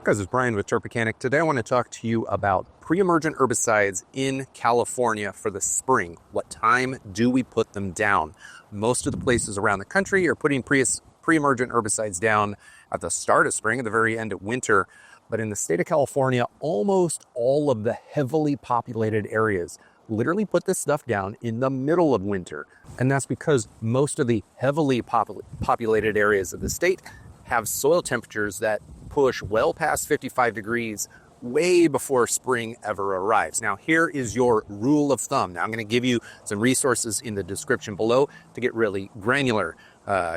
Guys, it's Brian with Turf Mechanic. Today I want to talk to you about pre-emergent herbicides in California for the spring. What time do we put them down? Most of the places around the country are putting pre-emergent herbicides down at the start of spring, at the very end of winter. But in the state of California, almost all of the heavily populated areas literally put this stuff down in the middle of winter. And that's because most of the heavily populated areas of the state have soil temperatures that push well past 55 degrees way before spring ever arrives. Now, here is your rule of thumb. Now, I'm going to give you some resources in the description below to get really granular.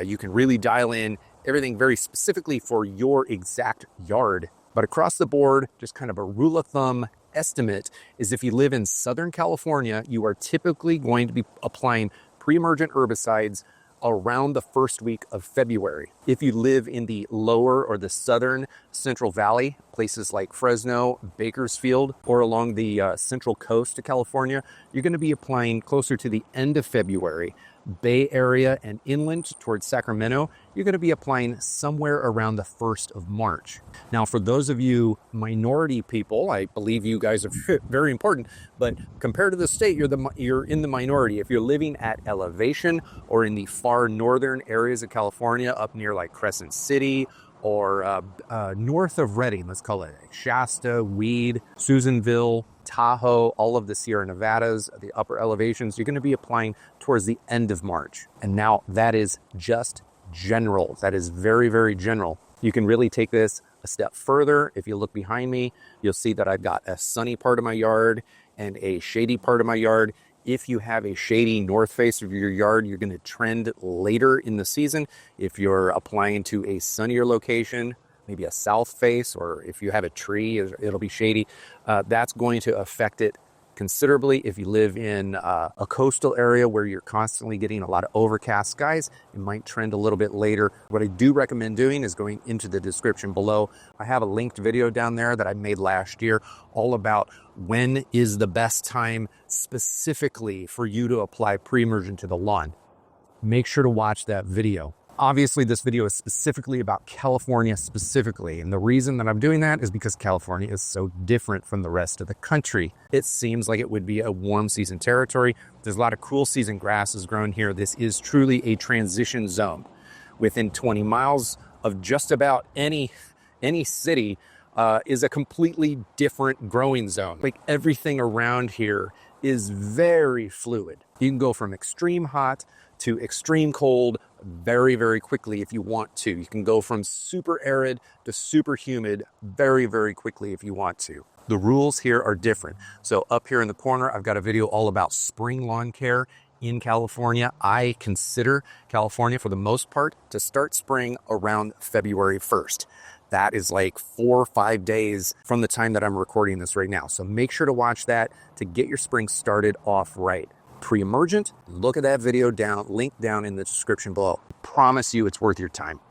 You can really dial in everything very specifically for your exact yard. But across the board, just kind of a rule of thumb estimate is if you live in Southern California, you are typically going to be applying pre-emergent herbicides around the first week of February. If you live in the lower or the southern Central Valley, places like Fresno, Bakersfield, or along the central coast of California, you're going to be applying closer to the end of February. Bay Area and inland towards Sacramento, you're going to be applying somewhere around the 1st of March. Now, for those of you minority people, I believe you guys are very important, but compared to the state, you're in the minority. If you're living at elevation or in the far northern areas of California, up near like Crescent City or north of Redding, let's call it Shasta, Weed, Susanville, Tahoe, all of the Sierra Nevadas, the upper elevations, you're going to be applying towards the end of March. And now that is just general. That is very, very general. You can really take this a step further. If you look behind me, you'll see that I've got a sunny part of my yard and a shady part of my yard. If you have a shady north face of your yard, you're going to trend later in the season. If you're applying to a sunnier location, maybe a south face, or if you have a tree, it'll be shady. That's going to affect it considerably. If you live in a coastal area where you're constantly getting a lot of overcast skies, it might trend a little bit later. What I do recommend doing is going into the description below. I have a linked video down there that I made last year all about when is the best time specifically for you to apply pre-emergent to the lawn. Make sure to watch that video. Obviously, this video is specifically about California specifically, and the reason that I'm doing that is because California is so different from the rest of the country. It seems like it would be a warm season territory. There's a lot of cool season grasses grown here. This is truly a transition zone. Within 20 miles of just about any city is a completely different growing zone. Like everything around here is very fluid. You can go from extreme hot to extreme cold very, very quickly if you want to. You can go from super arid to super humid very, very quickly if you want to. The rules here are different. So up here in the corner, I've got a video all about spring lawn care in California. I consider California, for the most part, to start spring around February 1st. That is like 4 or 5 days from the time that I'm recording this right now. So make sure to watch that to get your spring started off right. Pre-emergent, look at that video link down in the description below. Promise you it's worth your time.